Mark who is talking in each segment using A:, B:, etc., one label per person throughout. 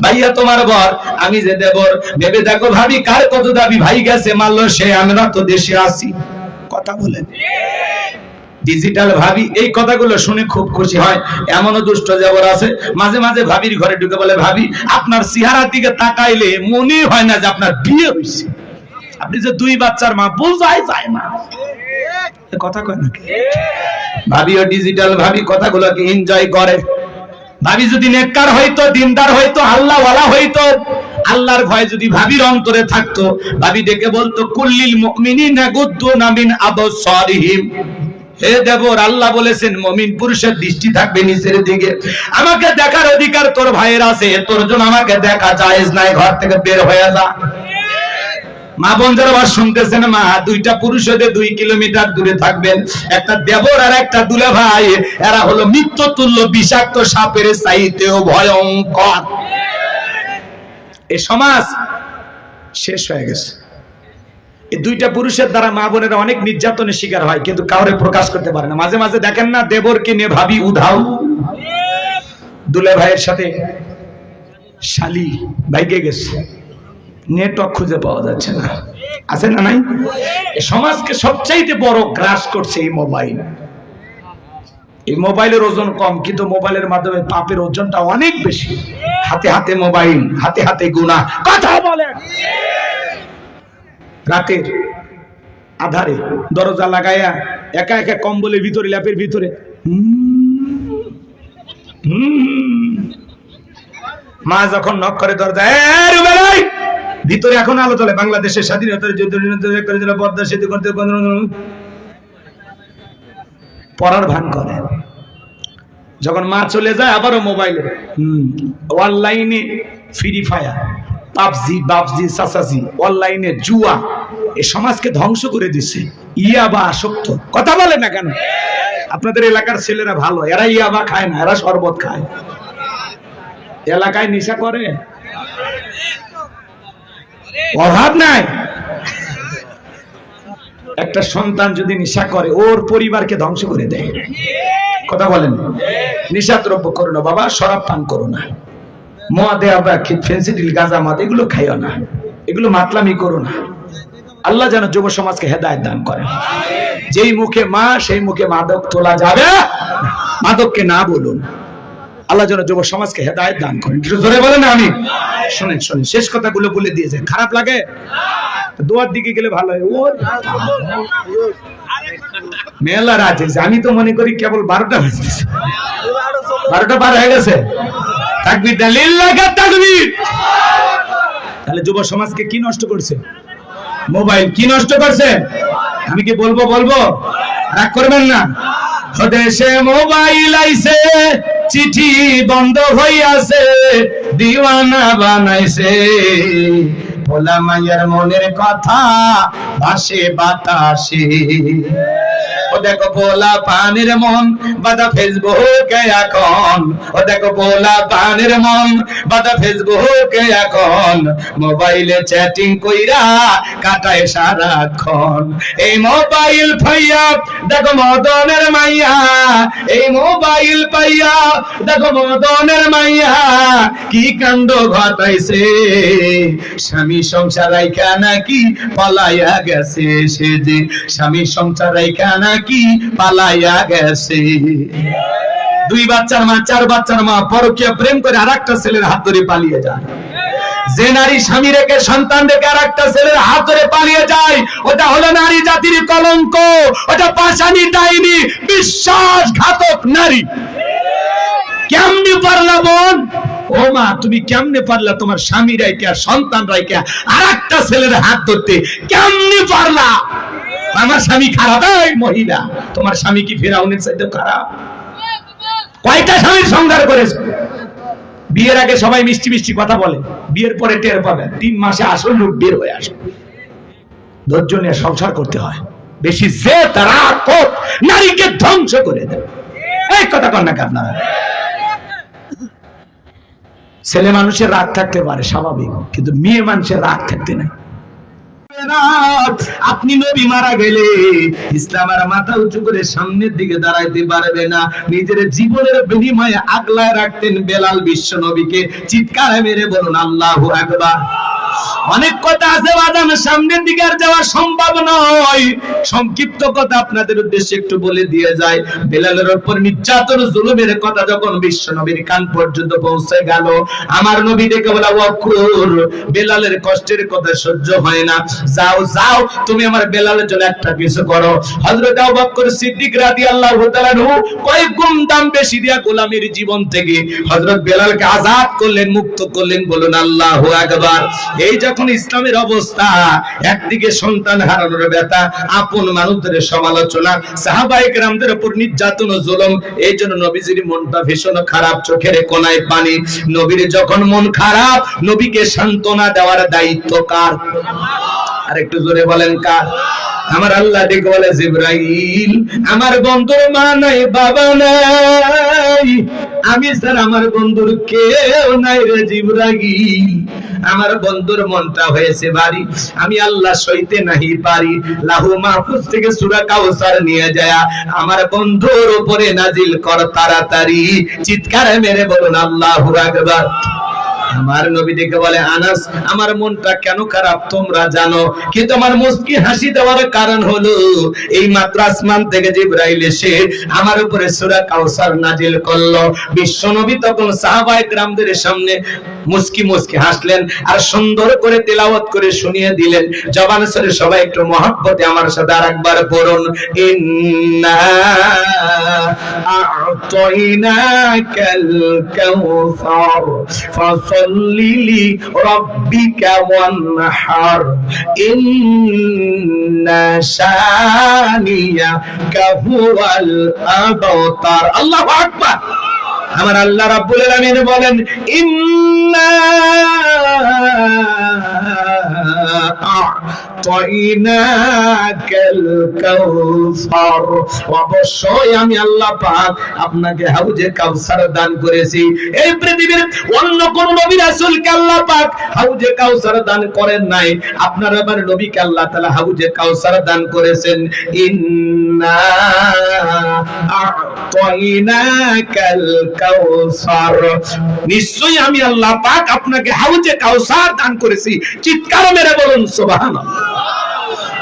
A: ভাইয়া তোমার বর, আমি যে দেবর, ভেবে দেখো ভাবি কার কত দাবি, ভাই গেছে মারলো সে, আমরা তো দেশে আছি। কথা বলেন ডিজিটাল ভাবি এই কথাগুলো শুনে খুব খুশি হয়। এমনও দুষ্ট দেবর আছে মাঝে মাঝে ভাবির ঘরে ঢুকে বলে, ভাবি আপনার চেহারার দিকে তাকাইলে মনে হয় না যে আপনার বিয়ে হয়েছে, আপনি যে 2 বাচ্চার মা, বোঝাই যায় না। কথা কয় নাকি? ভাবিও ডিজিটাল ভাবি কথাগুলোকে এনজয় করে। ভাবি যদি নেককার হইতো, দিনদার হইতো, আল্লাহওয়ালা হইতো, আল্লাহর ভয় যদি ভাবির অন্তরে থাকতো, ভাবি ডেকে বলতো, কুল্লিল মুমিনিনা গুদ্দুনা মিন আবসারিহিম। হে দেবর, আল্লাহ বলেছেন মুমিন পুরুষের দৃষ্টি থাকবে নিচের দিকে। আমাকে দেখার অধিকার তোর ভাইয়ের আছে, তোর জন্য আমাকে দেখা জায়েজ নাই, ঘর থেকে বের হয়ে যা। মা বোন যারা আবার শুনতেছেন, মা 2টা পুরুষ হতে 2 কিলোমিটার দূরে থাকবেন। একটা দেবর আর একটা দুলা ভাই, এরা হলো মৃত্যুতুল্য বিষাক্ত সাপের চাইতেও ভয়ঙ্কর। এই সমাজ শেষ হয়ে গেছে। এই 2টা পুরুষের দ্বারা মা বোনেরা অনেক নির্যাতনের শিকার হয়, কিন্তু কাউরে প্রকাশ করতে পারে না। মাঝে মাঝে দেখেন না, দেবরকে নিয়ে ভাবি উধাও, দুলা ভাইয়ের সাথে শালি ভাইকে গেছে, নেটওয়ার্ক খুঁজে পাওয়া যাচ্ছে না, আছে না নাই? এই সমাজকে সবচাইতে বড় গ্রাস করছে এই মোবাইল। এই মোবাইলের ওজন কম, কিন্তু মোবাইলের মাধ্যমে পাপের ওজনটা অনেক বেশি। হাতে হাতে মোবাইল, হাতে হাতে গুনাহ। কথা বলে রাতের আধারে দরজা লাগায়া একা একা কম্বলের ভিতরে, ল্যাপের ভিতরে মা যখন নক করে দরজা, ভিতরে এখন আলো চলে, বাংলাদেশের স্বাধীনতার যুদ্ধ পদ্মা সেতু করতে পড়ার ভান করে। যখন মা চলে যায়, আবারও মোবাইলে অনলাইনে ফ্রি ফায়ার, পাবজি, সাসাজি, অনলাইনে জুয়া, এই সমাজকে ধ্বংস করে দিচ্ছে। ইয়াবা আসক্ত। কথা বলে না কেন? আপনাদের এলাকার ছেলেরা ভালো, এরা ইয়াবা খায় না, এরা শরবত খায়। এলাকায় নেশা করে, অভাব নাই। একটা সন্তান যদি নেশা করে, ওর পরিবারকে ধ্বংস করে দেয়। কথা বলেন, নেশা দ্রব্য করো না বাবা, শরাব পান করো না, মদে আবার ফেন্সিডিল, গাঁজা, মদ এগুলো খাইও না, এগুলো মাতলামি করো না। আল্লাহ যেন যুব সমাজকে হেদায়েত দান করেন। যেই মুখে মা, সেই মুখে মাদক তোলা যাবে, মাদককে না বলুন। আল্লাহ যেন যুব সমাজকে হেদায়েত দান করেন। জোরে বলেন আমি। শুনেন শুনেন, শেষ কথাগুলো বলে দিয়েছে, খারাপ লাগে? দোয়ার দিকে গেলে ভালো হয়। মেলা রাজে, আমি তো মনে করি কেবল 12টা বাজতেছে, 12টা পার হয়ে গেছে। তাকবীর দেন, লিল্লাহ তাকবীর। তাহলে যুব সমাজকে কি নষ্ট করছে? মোবাইল। কি নষ্ট করছে? আমি কি বলবো? রাগ করবেন না। দেশে মোবাইল আইছে, চিঠি বন্ধ হইয়াছে, দিওয়ানা বানাইছে, ভোলা মায়ের মনের কথা ভাসে বাতাসে। ও দেখো ভোলা পানের মন বাদা ফেসবুকে এখন, ও দেখো ভোলা পানের মন বাদা ফেসবুকে এখন, মোবাইলে চ্যাটিং কইরা কাটায় সারাক্ষণ। এই মোবাইল পাইয়া দেখো মদনের মাইয়া, এই মোবাইল পাইয়া দেখো মদনের মাইয়া, কি কাণ্ড ঘটাইছে। স্বামী সংসার রাইখা নাকি পালাইয়া গেছে, সে যে স্বামী সংসার রাইখা নাকি পালাইয়া গেছে। 2 বাচ্চার মা, 4 বাচ্চার মা পরকীয়া প্রেম করে আরেকটা ছেলের হাত ধরে পালিয়ে যায়। যে নারী স্বামী রেখে সন্তান রেখে আরেকটা ছেলের হাত ধরে পালিয়ে যায়, ওটা হলো নারী জাতির কলঙ্ক, ওটা পাশানি, ডাইনি, বিশ্বাসঘাতক নারী। কেমনে পারলা বোন? ও মা, তুমি কেমনে পারলা তোমার স্বামী রাইখা, সন্তান রাইখা আরেকটা ছেলের হাত ধরতে? কেমনে পারলা? আমার স্বামী খারাপ? এই মহিলা, তোমার স্বামী কি ফিরাউনের চাইতে খারাপ? কয়টা স্বামীর সংসার করেছে? বিয়ের আগে সবাই মিষ্টি মিষ্টি কথা বলে, বিয়ের পরে টের পাবেন 3 মাসে আসল রূপ বের হয়ে আসে। ধৈর্য নিয়ে সংসার করতে হয়। বেশি যে তারা নারীকে ধ্বংস করে দেয়। এই কথা কন না আপনারা? ছেলে মানুষের রাগ থাকতে পারে স্বাভাবিক, কিন্তু মেয়ে মানুষের রাগ থাকতে নাই। আপনি নবী মারা গেলে ইসলাম আর মাথা উঁচু করে সামনের দিকে দাঁড়াইতে পারবে না। নিজের জীবনের বিনিময়ে আগলায় রাখতেন বেলাল বিশ্ব নবীকে। চিৎকার মেরে বলুন আল্লাহু আকবার। অনেক কথা আছে বাদাম, সামনের দিকে আর যাওয়া সম্ভব নয়। সংক্ষিপ্ত কথা আপনাদের উদ্দেশ্যে একটু বলে দিয়ে যায়। বেলালের উপর নির্যাতন জুলুমের কথা যখন বিশ্ব নবীর কান পর্যন্ত পৌঁছে গেল, আমার নবী ডেকে বলা, ওয়াকুর, বেলালের কষ্টের কথা সহ্য হয় না, যাও যাও তুমি আমার বেলালের জন্য একটা কিছু করো। হযরত আবু বকর সিদ্দিক রাদিয়াল্লাহু তাআলা কয়েক গুণ দাম বেশি দিয়া গোলামের জীবন থেকে হযরত বেলালকে আজাদ করলেন, মুক্ত করলেন। বলুন আল্লাহু আকবার। এই যখন ইসলামের অবস্থা, একদিকে সন্তান হারানোর ব্যথা, আপন মানুষদের সমালোচনা, সাহাবায়ে কেরামদের উপর নির্যাতন ও জুলুম, এই জন্য নবীজির মনটা ভীষণ খারাপ, চোখের কোনায় পানি। নবীর যখন মন খারাপ, নবীকে সান্ত্বনা দেওয়ার দায়িত্ব কার? আর একটু জোরে বলেন কার? আমার আল্লাহ ডেকে বলে, জিবরাইল, আমার বন্ধুর মা নাই, বাবা নাই, আমি স্যার আমার বন্ধুর কেউ নাই রে জিবরাইল। আমার বন্ধুর মনটা হয়েছে ভারী, আমি আল্লাহ সইতে নাহি পারি। লাহু মাহফুজ থেকে সূরা কাউসার নিয়ে যায় আমার বন্ধুর উপরে নাজিল কর তাড়াতাড়ি। চিৎকার মেরে বলুন আল্লাহু আকবার। আমার নবী ডেকে বলে, আনাস, আমার মনটা কেন খারাপ তোমরা জানো, কিন্তু আমার মুস্কি হাসি দেওয়ার কারণ হলো এই মাত্র আসমান থেকে জিবরাইল এসে আমার উপরে সূরা কাউসার নাজিল করলো। বিশ্ব নবী তখন সাহাবায়ে কেরামদের সামনে মুস্কি মুস্কি হাসলেন আর সুন্দর করে তেলাওয়াত করে শুনিয়ে দিলেন। জবান সরে সবাই একটু মহব্বতে আমার সাথে আরেকবার পড়ুন, ইন্না আ'তাইনাকাল কাউসার ফাসাল্লি লিরাব্বিকা ওয়ানহার ইন্না শানিয়াকা হুয়াল আবতার। আল্লাহু আকবার। আমার আল্লাহ রাব্বুল আলামিন বলেন, ইন্না আ'তাইনাকাল কাউসার, অবশ্যই আমি আল্লাহ পাক আপনাকে হাউজে কাউসার দান করেছি। এই পৃথিবীর অন্য কোন নবী রাসূলকে আল্লাহ পাক হাউজে কাউসার দান করেন নাই, আপনার আমার নবীকে আল্লাহ তাআলা হাউজে কাউসার দান করেছেন। ইন্না আ'তাইনাকাল কাউসার, নিশ্চয়ই আমি আল্লাহ পাক আপনাকে হাউজে কাউসার দান করেছি। চিৎকার মেরে বলুন সুবহানাল্লাহ।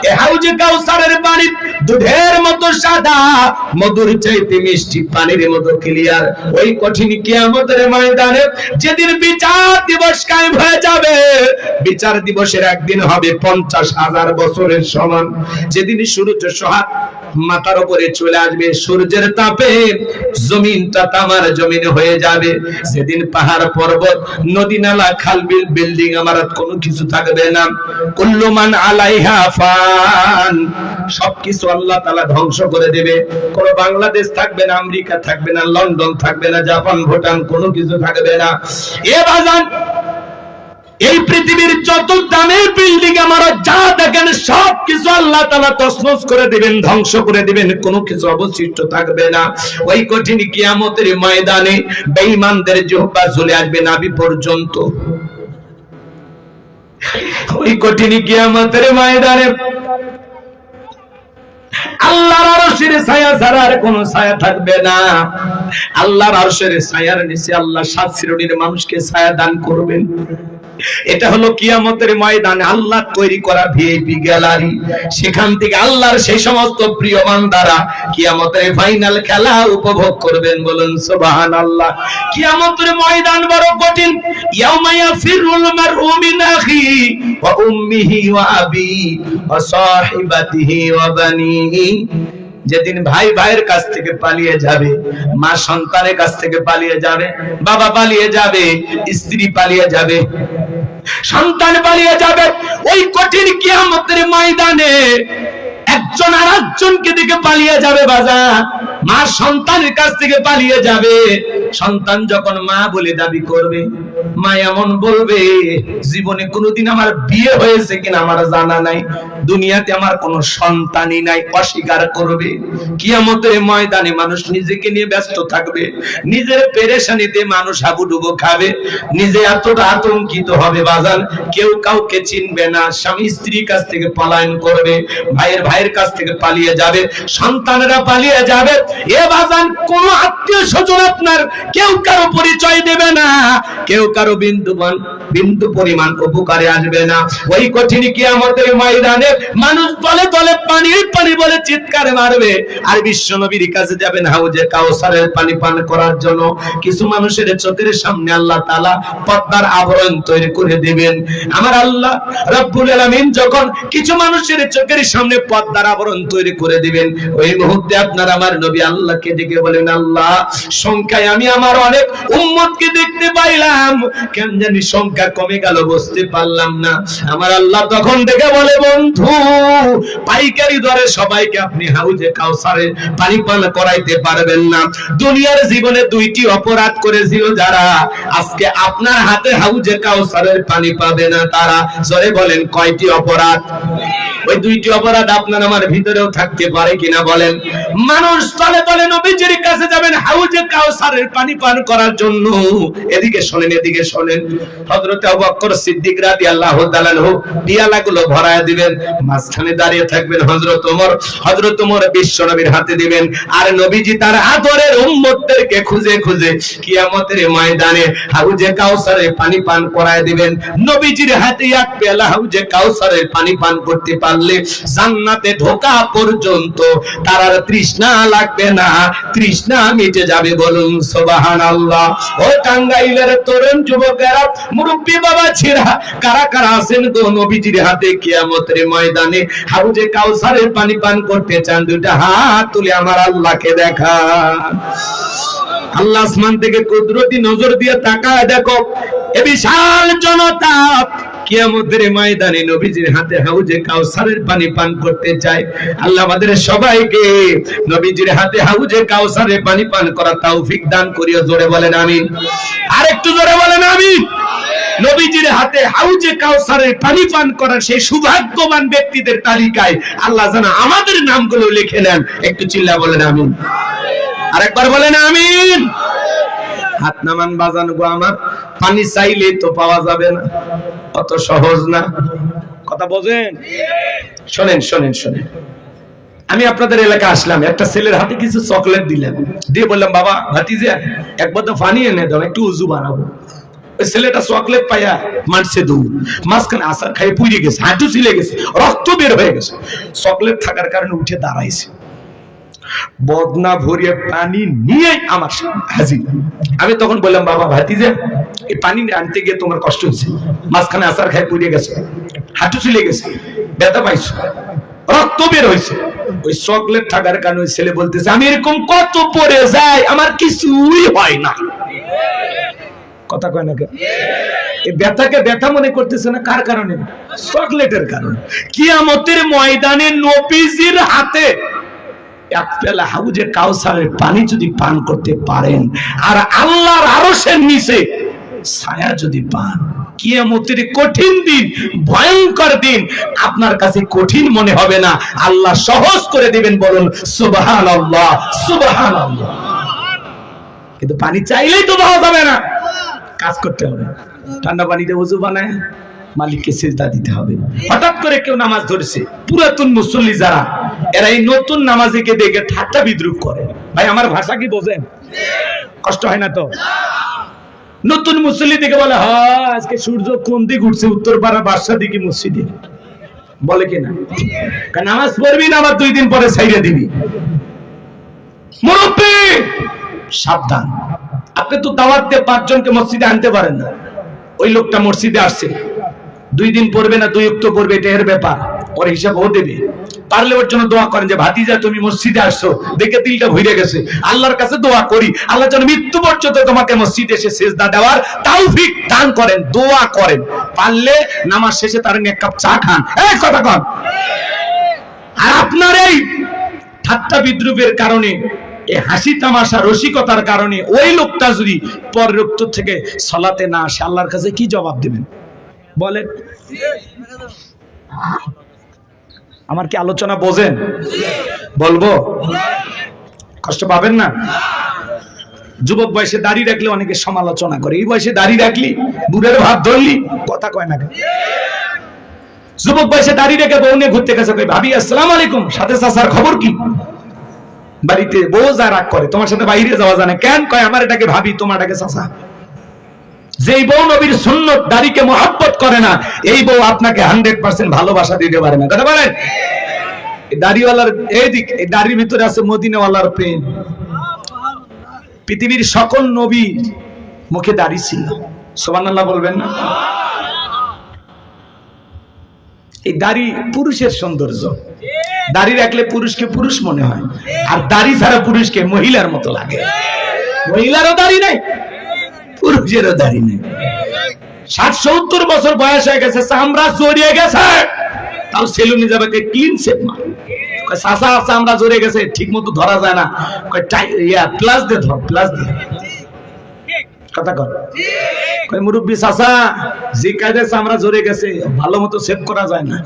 A: এই হাউজে কাউসারের পানি দুধের মতো সাদা, মধুর চাইতে মিষ্টি, পানির মতো ক্লিয়ার। ওই কঠিন কিয়ামতের ময়দানে যেদিন বিচার দিবস কায়েম হয়ে যাবে, বিচার দিবসের একদিন হবে 50,000 বছরের সমান। যেদিন সূর্য সোহাগ মাথার উপরে চলে আসবে, সূর্যের তাপে জমিনটা তামার জমিন হয়ে যাবে। সেদিন পাহাড় পর্বত, নদী নালা, খাল বিল, বিল্ডিং আমারত কোনো কিছু থাকবে না। কুল্লু মান আলাইহা ফান, সবকিছু আল্লাহ তাআলা ধ্বংস করে দেবে। কোন বাংলাদেশ থাকবে না, আমেরিকা থাকবে না, লন্ডন থাকবে না, জাপান, ভুটান, কোনো কিছু থাকবে না। এ বাজান, এই পৃথিবীর যত দামের বিল্ডিং আমার যা দেখেন সবকিছু আল্লাহ তাআলা তছনছ করে দিবেন, ধ্বংস করে দিবেন, কোনো কিছু অবশিষ্ট থাকবে না। ওই কঠিন কিয়ামতের ময়দানে বেঈমানদের জিহ্বা ঝুলে আসবে নাভি পর্যন্ত। ওই কঠিন কিয়ামতের ময়দানে আল্লাহর আরশের ছায়া ছাড়া আর কোনো ছায়া থাকবে না। আল্লাহর আরশের ছায়ার নিচে আল্লাহ 7 শ্রেণীর মানুষকে ছায়া দান করবেন। এটা হলো কিয়ামতের ময়দানে আল্লাহ তৈরি করা ভিআইপি গ্যালারি। সেখান থেকে আল্লাহর সেই সমস্ত প্রিয় বান্দারা কিয়ামতের ফাইনাল খেলা উপভোগ করবেন। বলুন সুবহানাল্লাহ। কিয়ামতের ময়দান বড় কঠিন। ইয়াউমা ইয়াফিরুল মারউ মিন আখিহি ওয়া উম্মিহি ওয়া আবিহি ওয়া সাহিবাতিহি ওয়া বানিহি, যেদিন ভাই ভাইয়ের কাছ থেকে পালিয়ে যাবে, মা সন্তানের কাছ থেকে পালিয়ে যাবে, বাবা পালিয়ে যাবে, স্ত্রী পালিয়ে যাবে, সন্তান পালিয়ে যাবে। ওই কঠিন কিয়ামতের ময়দানে একজন আরেকজনকে দিকে পালিয়ে যাবে। বাজার, মা সন্তানের কাছ থেকে পালিয়ে যাবে। সন্তান যখন মা বলে দাবি করবে, মা এমন বলবে, জীবনে কোনোদিন আমার বিয়ে হয়েছে কিনা আমার জানা নাই, দুনিয়াতে আমার কোনো সন্তানই নাই, অস্বীকার করবে। কিয়ামতের ময়দানে মানুষ নিজেকে নিয়ে ব্যস্ত থাকবে, নিজের পেরেশানিতে মানুষ হাবুডুবু খাবে, নিজে এতটা আতঙ্কিত হবে বাজান, কেউ কাউকে চিনবে না, স্বামী স্ত্রীর কাছ থেকে পলায়ন করবে, ভাইয়ের কাছ থেকে পালিয়ে যাবে, সন্তানেরা পালিয়ে যাবে। এ বাজান কোন আত্মীয় স্বজন আপনার কেউ কারো পরিচয় দেবে না, কেউ কারো বিন্দু পরিমাণ উপকারে আসবে না। ওই কঠিন কিয়ামতের ময়দানে মানুষ তলে তলে পানি বলে চিৎকার মারবে, আর বিশ্ব নবীর কাছে যাবেন হাউজে কাউসারের পানি পান করার জন্য। কিছু মানুষের চোখের সামনে আল্লাহ তাআলা পর্দার আবরণ তৈরি করে দিবেন। আমার আল্লাহ রব্বুল আলামিন যখন কিছু মানুষের চোখের সামনে পর্দার আবরণ তৈরি করে দিবেন, ওই মুহূর্তে আপনার আমার নবী আল্লাহকে ডেকে বলেন, আল্লাহ সংখ্যায় আমি আমার অনেক উম্মতকে দেখতে পাইলাম, কেন জানি সংখ্যা কমে গেল, বুঝতে পারলাম না। আমার আল্লাহ তখন ডেকে বলে, বন্ধু পাইকারি দরে সবাইকে আপনি হাউজে কাউসারে পানি পান করাইতে পারবেন না। দুনিয়ার জীবনে দুইটি অপরাধ করেছিল যারা, আজকে আপনার হাতে হাউজে কাউসারের পানি পাবে না তারা। জোরে বলেন কয়টি অপরাধ? ওই দুইটি অপরাধ আপনার আমার ভিতরেও থাকতে পারে কিনা বলেন। মানুষ তলে তলে নবীজির কাছে যাবেন হাউজে কাউসারের পানি পান করার জন্য। এদিকে শোনেন, হযরত আবু বকর সিদ্দিক রাদিয়াল্লাহু তাআলা আনহু পিয়ালাগুলো ভরায়া দিবেন, মাঝখানে দাঁড়িয়ে থাকবেন হযরত ওমর বিশ্ব নবীর হাতে দিবেন, আর নবীজি তার আদরের উম্মতদেরকে খুঁজে খুঁজে কিয়ামতের ময়দানে হাউজে কাউসারে পানি পান করায় দিবেন। নবীজির হাতে এক পেয়ালা হাউজে কাউসারের পানি পান করতে পারলে জান্নাতে ঢোকা পর্যন্ত তার আর তৃষ্ণা লাগবে না, তৃষ্ণা মিটে যাবে। বলুন সুবহানাল্লাহ। ও টাঙ্গাইলের তরুণ যুবকেরা, মুরব্বি বাবা ছিরা, কারা কারা আছেন গো নবীজির হাতে কিয়ামতের ময়দানে হাউজে কাউসারের পানি পান করতে চান? দুইটা হাত তুলে আমার আল্লাহকে দেখা। আল্লাহ আসমান থেকে কুদরতি নজর দিয়ে তাকায় দেখো, এ বিশাল জনতা কিয়ামতের ময়দানে নবীজির হাতে হাউজে কাউসারের পানি পান করতে চায়। আল্লাহ আমাদের সবাইকে নবীজির হাতে হাউজে কাউসারের পানি পান করার তৌফিক দান করিও। জোরে বলেন আমিন। আরেকটু জোরে বলেন আমিন। নবীজির হাতে হাউজে কাউসারের পানি পান করার সেই সৌভাগ্যবান ব্যক্তিদের তালিকায় আল্লাহ যেন আমাদের নামগুলো লিখে নেন। একটু চিল্লা বলেন আমিন। আরেকবার বলেন আমিন। হাত নামান বাজান গো আমার, পানি চাইলে তো পাওয়া যাবে না, অত সহজ না। কথা বোঝেন? শোনেন, আমি আপনাদের এলাকা আসলাম, একটা ছেলের হাতে কিছু চকলেট দিলাম, দিয়ে বললাম, বাবা ভাতিজা এক বোতল পানি এনে দাও, একটু উজু বানাবো। ওই ছেলেটা চকলেট পাইয়া মারছে দৌড়, মাঝখানে আসার খাইয়ে পুড়ে গেছে, হাঁটু ছিলে গেছে, রক্ত বের হয়ে গেছে। চকলেট থাকার কারণে উঠে দাঁড়াইছে, বদনা ভরিয়ে পানি নিয়ে আমার হাজির। আমি তখন বললাম, বাবা ভাতিজা এই পানি আনতে গিয়ে তোমার কষ্ট হয়েছে, মাঝখানে আসার খাই পুড়ে গেছে, হাঁটু ছিলে গেছে, ব্যথা পাইছো, রক্ত বের হয়েছে। ওই চকলেট থাকার কারণে ছেলে বলতেছে, আমি এরকম কত পড়ে যাই, আমার কিছুই হয় না। কথা কয় না? এই ব্যথাকে ব্যথা মনে করতেছে না, কার কারণে? চকলেটের কারণে। কিয়ামতের ময়দানে নবীজির হাতে এক পেলা হাউজে কাউসারের পানি যদি পান করতে পারেন, আর আল্লাহর আরশের নিচে ছায়া যদি পান, কিয়ামতের কঠিন দিন, ভয়ঙ্কর দিন আপনার কাছে কঠিন মনে হবে না, আল্লাহ সহজ করে দিবেন। বলুন সুবহানাল্লাহ, সুবহানাল্লাহ। কিন্তু পানি চাইলেই তো পাওয়া যাবে না, কাজ করতে হবে। ঠান্ডা পানিতে ওযু বানায় মালিককে সিজদা দিতে হবে। হঠাৎ করে কেউ নামাজ ধরেছে, পুরাতন মুসল্লি যারা, এরা এই নতুন নামাজিকে দেখে ঠাট্টা বিদ্রুপ করে। ভাই আমার ভাষা কি বোঝেন? কষ্ট হয় না তো? নতুন মুসল্লি দেখে বলে, হ্যাঁ আজকে সূর্য কোন দিক উঠছে, উত্তরপাড়া বাদশা দিকে মসজিদে, বলে কিনা? নামাজ পড়বি না, আবার 2 দিন পরে ছাইড়ে দিবি। মুরব্বি সাবধান, আপনি তো দাওয়াত দিয়ে 5 জনকে মসজিদে আনতে পারেন না। ওই লোকটা মসজিদে আসছে, 2 দিন পড়বে না 2 ওয়াক্ত পড়বে, এটা এর ব্যাপার, ওর হিসাব ও দেবে। পারলে ওর জন্য দোয়া করেন যে ভাতিজা তুমি মসজিদে আসছো দেখে দিলটা ভরে গেছে, আল্লাহর কাছে দোয়া করি আল্লাহ যেন মৃত্যু পর্যন্ত তোমাকে মসজিদে এসে সিজদা দেওয়ার তৌফিক দান করেন, দোয়া করেন। পারলে নামাজ শেষে তার 1 কাপ চা খান। এই কথা কন। আর আপনার এই ঠাট্টা বিদ্রুপের কারণে এই হাসি তামাশা রসিকতার কারণে ওই লোকটা যদি পর রক্ত থেকে সালাতে না আসে, আল্লাহর কাছে কি জবাব দেবেন বলেন? আমার কি আলোচনা বোঝেন? বলবো, কষ্ট পাবেন না? যুবক বয়সে দাড়ি রাখলে অনেকে সমালোচনা করে, এই বয়সে দাড়ি রাখলি বুড়ের ভাত ধরলি, কথা কয় না। যুবক বয়সে দাড়ি রেখে বউ নিয়ে ঘুরতে গেছে, ভাবি আসসালামু আলাইকুম, সাথে চাচার খবর কি? বাড়িতে বউ যা রাগ করে, তোমার সাথে বাইরে যাওয়া জানে কেন? কয় আমার এটাকে ভাবি, তোমার এটাকে চাচা। যেই বউ নবীর সুন্নত দাড়িকে মহব্বত করে না, এই বউ আপনাকে 100% ভালোবাসা দিতে পারে না। কথা বলেন? দাড়িওয়ালার এই দিক, এই দাড়ির ভিতরে আছে মদিনাওয়ালার প্রেম। পৃথিবীর সকল নবী মুখে দাড়ি ছিল, সুবহানাল্লাহ বলবেন না? এই দাড়ি পুরুষের সৌন্দর্য। দাড়ি রাখলে পুরুষকে পুরুষ মনে হয়, আর দাড়ি ছাড়া পুরুষকে মহিলার মতো লাগে। মহিলারও দাড়ি নাই, পুরুষেরও দাড়ি নেই। 60-70 বছর বয়স হয়ে গেছে, চামড়া জড়িয়ে গেছে, তাও সেলুনে যাবে ক্লিন শেভ মারে। চাচা চামড়া জড়িয়ে গেছে, ঠিক মতো ধরা যায় না, প্লাস দিয়ে ধর, প্লাস দিয়ে কথা কর। মুরব্বী চাচা, যে কায়দায় চামড়া জড়িয়ে গেছে, ভালো মতো সেভ করা যায় না,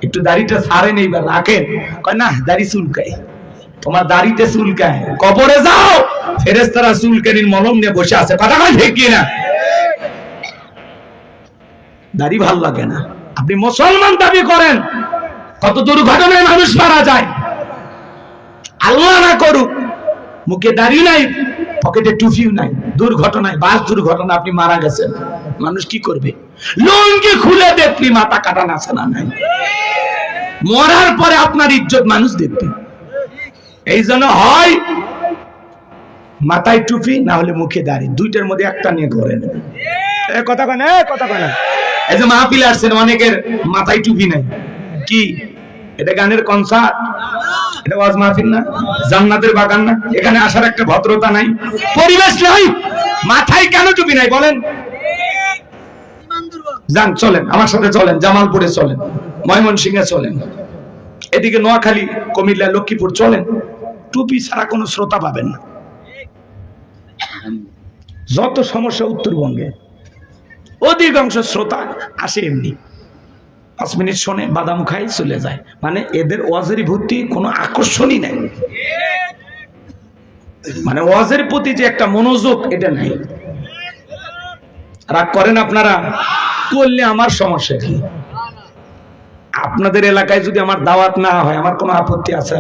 A: একটু দাড়িটা ছাড়েন, এইবার রাখেন। কয় না, দাড়ি চুলকায়। তোমার দাড়িতে চুলকায়, কবরে যাও, ফেরেশতারা চুলকানির মলম নিয়ে বসে আছে। কথা কয় ঠিক কিনা? দাড়ি ভাল লাগে না। আপনি মুসলমান দাবি করেন, কত দুর্ঘটনায় মানুষ মারা যায়। আল্লাহ না করুক, মুখে দাড়ি নাই, পকেটে টুপিও নাই, দুর্ঘটনায়, বাস দুর্ঘটনা আপনি মারা গেছেন, মানুষ কি করবে? লুঙ্গি খুলে দেখবি মাথা কাটা আছে না নাই। মরার পরে আপনার ইজ্জত মানুষ দেখবে। এই জন্য হয় মাথায় টুপি, না হলে মুখে দাড়ি, দুইটার মধ্যে একটা নিয়ে ঘোরেন। কথা কয় না, কথা কয় না। এই যে মাহফিলে আসছেন, অনেকের মাথায় টুপি নাই। কি এটা? গানের কনসার্ট? এটা ওয়াজ মাহফিল না? জান্নাতের বাগান না? এখানে আসার একটা ভদ্রতা নাই, পরিবেশ নাই, মাথায় কেন টুপি নাই বলেন? যান, চলেন আমার সাথে, চলেন জামালপুরে, চলেন ময়মনসিংহে, চলেন এদিকে নোয়াখালী, কুমিল্লা, লক্ষ্মীপুর, চলেন। টুপি ছাড়া কোনো শ্রোতা পাবেন না। যত সমস্যা উত্তরবঙ্গে, অধিকাংশ শ্রোতা আসে এমনি, 5 মিনিট শোনে, বাদাম খাই, চলে যায়। মানে এদের ওয়াজের ভর্তি কোনো আকর্ষণই নাই, মানে ওয়াজের প্রতি যে একটা মনোযোগ, এটা নাই। রাগ করেন আপনারা? করলে আমার সমস্যা কি? আপনাদের এলাকায় যদি আমার দাওয়াত না হয়, আমার কোনো আপত্তি আছে?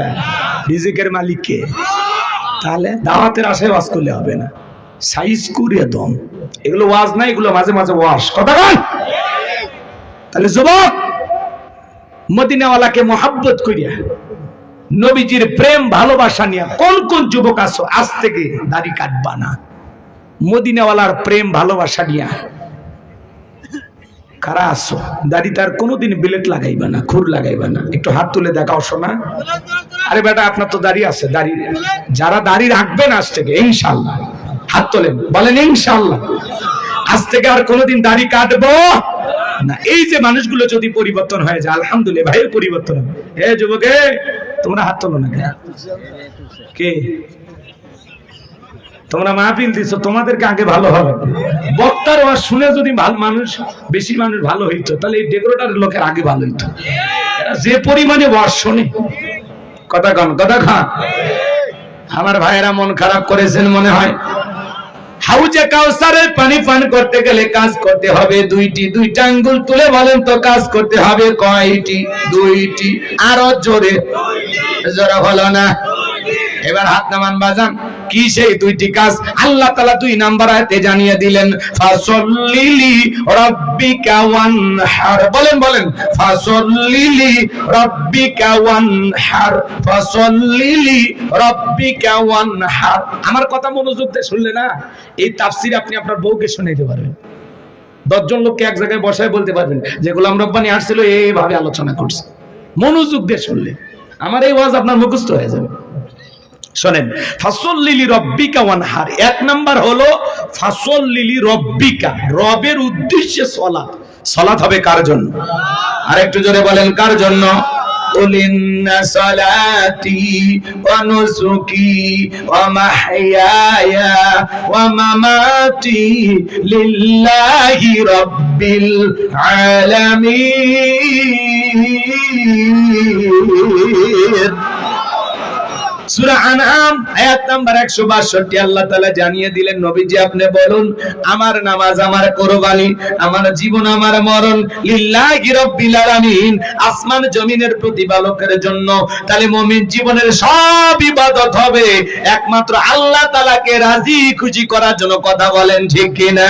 A: রিজিকের মালিক কে? তাহলে দাওয়াতের আশায় ওয়াজ করলে হবে না, সাইজ করে দম। এগুলো ওয়াজ না, এগুলো মাঝে মাঝে ওয়াজ। কথা বল। তাহলে যুবক, মদিনাওয়ালাকে মহব্বত করিয়া, নবীজির প্রেম ভালোবাসা নিয়ে কোন কোন যুবক আছো আজ থেকে দাড়ি কাটবা না? মদিনাওয়ালার প্রেম ভালোবাসা নিয়ে কারা আছো? দাড়ি তার কোনোদিন বিলেট লাগাইবা না, খুর লাগাইবা না। একটু হাত তুলে দেখাও শোনা। আরে বেটা, আপনার তো দাড়ি আছে, দাড়ি যারা দাড়ি রাখবেন আজ থেকে ইনশাআল্লাহ, হাত তোলেন, বলেন ইনশাআল্লাহ আজ থেকে আর কোনোদিন দাড়ি কাটবো না। এই যে মানুষগুলো যদি পরিবর্তন হয়ে যায়, আলহামদুলিল্লাহ, ভাইয়ের পরিবর্তন হবে। হে যুবকে, তোমরা হাত তোলো না কে? তোমরা মাহফিল দিছো, তোমাদেরকে আগে ভালো হবে। বক্তার ওয়াজ শুনে যদি মানুষ, বেশি মানুষ ভালো হইতো, তাহলে এই ডেকোরেটর লোকের আগে ভালো হইতো। যে পরিমাণে ওয়াজ শোনে, কথা কন, কথা খান। আমার ভাইয়েরা মন খারাপ করেছেন মনে হয়। হাউজে কাউসারের পানি পান করতে গেলে কাজ করতে হবে দুইটি। দুইটা আঙ্গুল তুলে বলেন তো, কাজ করতে হবে কয়টি? দুইটি। আরো জোরে, জোরে হলো না। এবার হাত নামান বাজান। কি সেই দুইটি কাজ? আল্লাহ তাআলা 2 নাম্বার আয়াতে জানিয়ে দিলেন, ফাসাল্লি রাব্বিকা ওয়ানহার। বলেন বলেন, ফাসাল্লি রাব্বিকা ওয়ানহার, ফাসাল্লি রাব্বিকা ওয়ানহার। আমার কথা মনোযোগ দিয়ে শুনলে না, এই তাফসীর আপনি আপনার বউকে শোনাইতে পারবেন। 10 জন লোককে এক জায়গায় বসায় বলতে পারবেন যে গোলাম রব্বানী আসছিল, এইভাবে আলোচনা করছে। মনোযোগ দিয়ে শুনলে আমার এই ওয়াজ আপনার মুখস্থ হয়ে যাবে। শোনেন, ফাসাল্লি রাব্বিকা ওয়ানহার। 1 নাম্বার হলো ফাসাল্লি রাব্বিকা, রবের উদ্দেশ্যে সালাত। সালাত হবে কার জন্য? আর একটু জোরে বলেন, কার জন্য? قل إن صلاتي ونسكي ومحياي ومماتي لله رب العالمين। সূরা আনআম আয়াত নাম্বার 162 আল্লাহ তাআলা জানিয়ে দিলেন, নবীজি আপনি বলুন, আমার নামাজ, আমার কুরবানি, আমার জীবন, আমার মরণ লিল্লাহি রাব্বিল আলামিন, আসমান জমিনের প্রতিপালকের জন্য। তাহলে মুমিন জীবনের সব ইবাদত হবে একমাত্র আল্লাহ তাআলাকে রাজি খুশি করার জন্য। কথা বলেন ঠিক কিনা?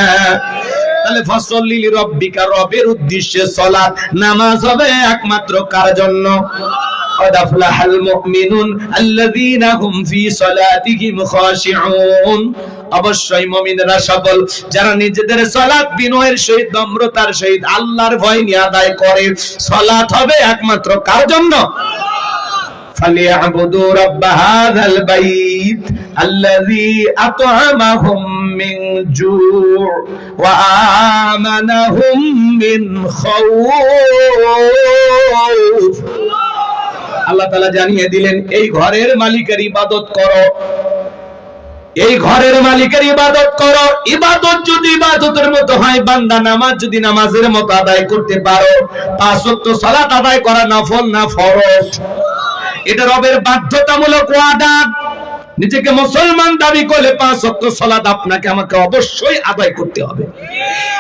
A: তাহলে ফসল্লি লিরাব্বিকা, রবের উদ্দেশ্যে সালাত নামাজ হবে একমাত্র কার জন্য? قد أفلح المؤمنون الذين هم في صلاتهم خاشعون। অবশ্যই মুমিনরা সফল যারা নিজেদের সালাত বিনয়ের সহিত, নম্রতার সহিত আল্লাহর ভয় নিয়ে আদায় করে। সালাত হবে একমাত্র কার জন্য? فليعبدوا رب هذا البيت الذي أطعمهم من جوع وآمنهم من خوف। আল্লাহ তাআলা জানিয়ে দিলেন, এই ঘরের মালিকের ইবাদত করো, এই ঘরের মালিকের ইবাদত করো। ইবাদত যদি ইবাদতের মতো হয়, বান্দা নামাজ যদি নামাজের মতো আদায় করতে পারো, 5 ওয়াক্ত সালাত আদায় করা নফল না ফরজ, এটা রবের বাধ্যতামূলক ওয়াদা। নিজেকে মুসলমান দাবি করলে 5 ওয়াক্ত সালাত আপনাকে আমাকে অবশ্যই আদায় করতে হবে।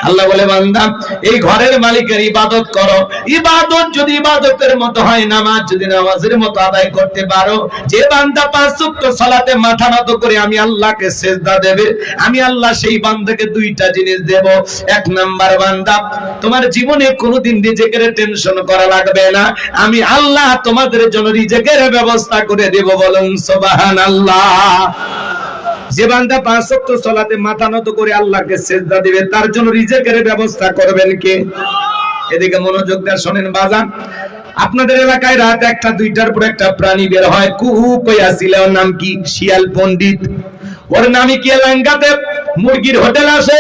A: আল্লাহ বলে, বান্দা এই ঘরের মালিকের ইবাদত করো। ইবাদত যদি ইবাদতের মতো হয়, নামাজ যদি নামাজের মতো আদায় করতে পারো, যে বান্দা 5 ওয়াক্ত সালাতে মাথা নত করে আমি আল্লাহকে সিজদা দেবে, আমি আল্লাহ সেই বান্দাকে 2টা জিনিস দেব। 1 নাম্বার, বান্দা তোমার জীবনে কোনোদিন রিজিকের টেনশন করা লাগবে না, আমি আল্লাহ তোমাদের জন্য রিজিকের ব্যবস্থা করে দেব। বলুন সুবহানাল্লাহ। যে বান্দা 5 ওয়াক্ত সালাতে মাথা নত করে আল্লাহকে সিজদা দিবে, তার জন্য রিজিকের ব্যবস্থা করবেন কে? এদিকে মনোযোগ দিয়ে শুনেন বাজান। আপনাদের এলাকায় রাত 1টা 2টার পর একটা প্রাণী বের হয়, কুহু কইয়া ছিল, ওর নাম কি? শিয়াল পণ্ডিত। ওর নামই কি? এলাকাতে মুরগির হোটেল আছে,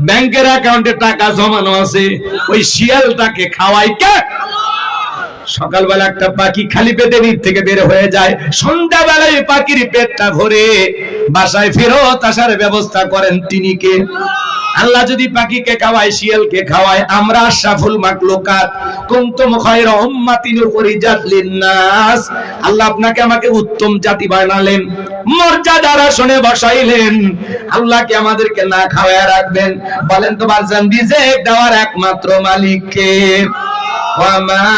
A: ব্যাংকের অ্যাকাউন্টে টাকা জমানো আছে, ওই শিয়ালটাকে খাওয়ায় কে? সকালবেলা একটা পাখি খালি পেটে নিচ থেকে বের হয়ে যায়, সন্ধ্যাবেলায় পাখির পেটটা ভরে বাসায় ফেরত আসার ব্যবস্থা করেন তিনি কে? আল্লাহ যদি পাখিকে খাওয়ায়, শিয়ালকে খাওয়ায়, আমরা আশরাফুল মাখলুকাত কুনতুম খায়রা উম্মাতিন উখরিজাত লিন-নাস, আল্লাহ আপনাকে আমাকে উত্তম জাতি বানালেন, মর্যাদার আসনে বসাইলেন, আল্লাহকে আমাদেরকে না খাওয়ায় রাখবেন? বলেন তো বারজান, রিজিক দেওয়ার একমাত্র মালিক কে? وما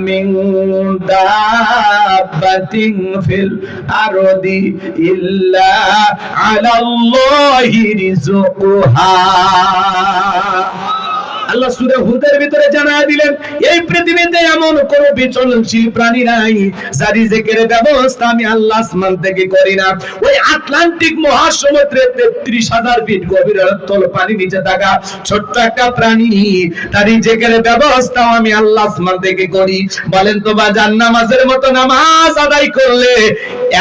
A: من دابة في الأرض إلا على الله رزقها। আল্লাহ সূরা হুদের ভিতরে জানায় দিলেন, এই পৃথিবীতে এমন কোন বিচরণশীল প্রাণী নাই যার রিজিকের ব্যবস্থা আমি আল্লাহ আসমান থেকে করি না। ওই আটলান্টিক মহাসমুদ্রে 33,000 ফিট গভীর তল পানি নিচে থাকা ছোট্ট একটা প্রাণী, তার রিজিকের ব্যবস্থা আমি আল্লাহ আসমান থেকে করি। বলেন তো বাজান, নামাজের মতো নামাজ আদায় করলে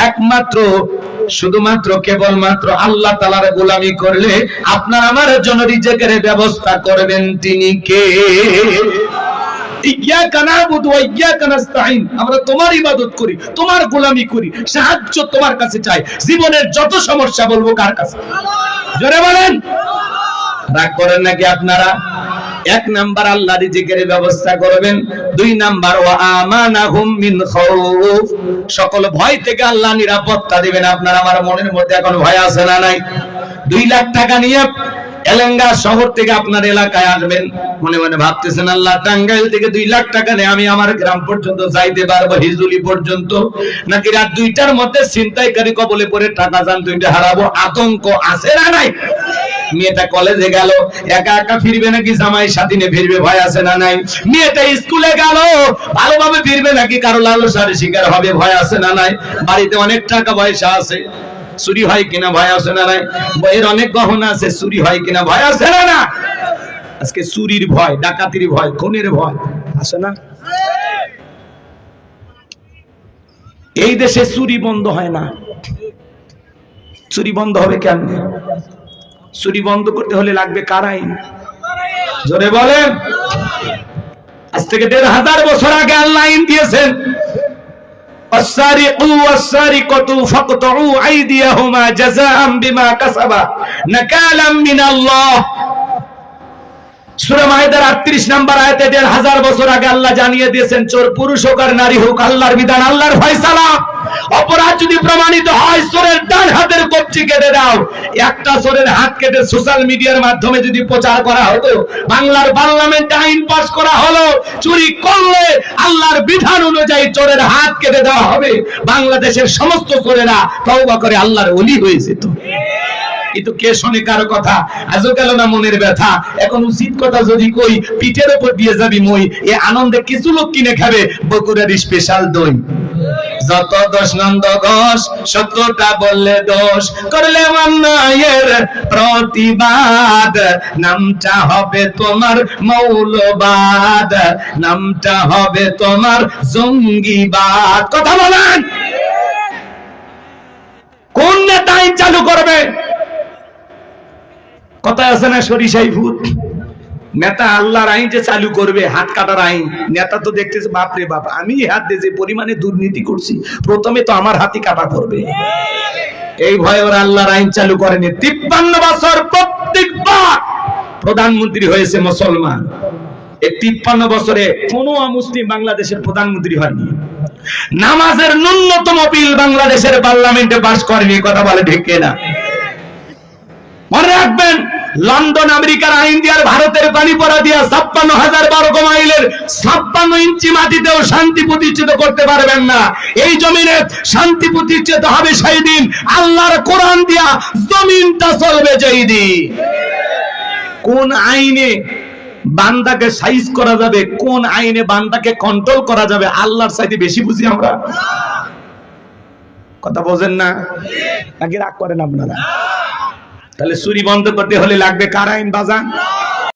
A: একমাত্র শুধুমাত্র কেবলমাত্র আল্লাহ তাআলার গোলামি করলে আপনার আমার জন্য রিজিকের ব্যবস্থা করবেন তিনি কে? ইয়াকা নাবুদু ওয়া ইয়াকা নাস্তাঈন, আমরা তোমার ইবাদত করি, তোমার গোলামি করি, সাহায্য তোমার কাছে চাই। জীবনের যত সমস্যা বলবো কার কাছে? জোরে বলেন। রাগ করেন নাকি আপনারা? 1 নাম্বার আল্লাহ রিজিকের ব্যবস্থা করবেন। 2 নাম্বার ওয়া আমানাহুম মিন খাউফ, সকল ভয় থেকে আল্লাহ নিরাপত্তা দিবেন। আপনার আমার মনের মধ্যে এখন ভয় আছে না নাই? 2 লাখ টাকা নিয়ে এলাঙ্গা শহর থেকে আপনার এলাকায় আসবেন, মনে মনে ভাবতেছেন আল্লাহ টাঙ্গাইল থেকে 2 লাখ টাকা নিয়ে আমি আমার গ্রাম পর্যন্ত যাইতে পারবো, হিজুলি পর্যন্ত, নাকি রাত 2টার মধ্যে ছিনতাইকারী কবলে পড়ে টাকা জান 2টা হারাবো? আতঙ্ক আছে না নাই? মেয়েটা কলেজে গেল, একা একা ফিরবে নাকি জামাই সাথী নিয়ে ফিরবে? ভয় আছে না নাই? মেয়েটা স্কুলে গেল, ভালোভাবে ফিরবে নাকি কারো লালসার শিকার হবে? ভয় আছে না নাই? বাড়িতে অনেক টাকা পয়সা আছে, চুরি হয় কিনা ভয় আছে না নাই? বইয়ের অনেক গহনা আছে, চুরি হয় কিনা ভয় আছে না না? আজকে চুরির ভয়, ডাকাতির ভয়, খুনের ভয় আছে না? এই দেশে চুরি বন্ধ হয় না। চুরি বন্ধ হবে কেন? চুরি বন্ধ করতে হলে লাগবে কার আইন? জোরে বলেন। আজ থেকে 1500 বছর আগে আল্লাহ আইন দিয়েছেন, السارق والسارقة فاقطعوا أيديهما جزاء بما كسبا نكالا من الله। সূরা মাইদার 38 নম্বর আয়াতে 1500 বছর আগে আল্লাহ জানিয়ে দিয়েছেন, চোর পুরুষ হোক আর নারী হোক, আল্লাহর বিধান, আল্লাহর ফয়সালা। অপরাধ যদি প্রমাণিত হয়, চোরের ডান হাতের কবজি কেটে দাও। একটা চোরের হাত কেটে সোশ্যাল মিডিয়ার মাধ্যমে যদি প্রচার করা হতো, বাংলার পার্লামেন্টে আইন পাস করা হলো, চুরি করলে আল্লাহর বিধান অনুযায়ী চোরের হাত কেটে দেওয়া হবে, বাংলাদেশের সমস্ত চোরেরা তওবা করে আল্লাহর ওলি হয়ে যেত। কিন্তু কে শোনে কারো কথা? আজও গেল না মনের ব্যথা। এখন উচিত কথা যদি কই, পিঠের উপর দিয়ে যাবি মই। এ আনন্দে কিছু লোক কিনে খাবে বগুড়ার স্পেশাল দই। যত দোষ নন্দ ঘোষ, সত্যটা বললে দোষ, করলে অন্যায়ের প্রতিবাদ, নামটা হবে তোমার মৌলবাদ, নামটা হবে তোমার জঙ্গিবাদ। কথা বলেন, কোন নেতা আইন চালু করবে? কথায় আছে না, সরিষাই ভূত। নেতা আল্লাহর আইন যে চালু করবে, হাত কাটার আইন, নেতা তো দেখতেছে বাপরে বাপ, আমি হাত দিয়ে যে পরিমাণে দুর্নীতি করছি, প্রথমে তো আমার হাতই কাটা করবে। এই ভয়ে ওরা আল্লাহর আইন চালু করেনি। 53 বছর প্রত্যেকবার প্রধানমন্ত্রী হয়েছে মুসলমান। এই 53 বছরে কোনো মুসলিম বাংলাদেশের প্রধানমন্ত্রী হয়নি। নামাজের ন্যূনতম বিল বাংলাদেশের পার্লামেন্টে পাস করেনি। কথা বলে ঠিক কিনা? মনে রাখবেন, লন্ডন আমেরিকার আইন দিয়ার ভারতের পানি পড়া দিয়া 56,000 বর্গ মাইলের 56 ইঞ্চি মাটিতেও শান্তি প্রতিষ্ঠিত করতে পারবেন না। এই জমিনে শান্তি প্রতিষ্ঠিত হবে সেই দিন আল্লাহর কোরআন দিয়া জমিনটা চলবে যেই দিন। কোন আইনে বান্দাকে সাইজ করা যাবে, কোন আইনে বান্দাকে কন্ট্রোল করা যাবে, আল্লাহর চাইতে বেশি বুঝি আমরা। কথা বোঝেন না নাকি রাগ করেন আপনারা? তাহলে চুরি বন্ধ করতে হলে লাগবে কার আইন বাজান?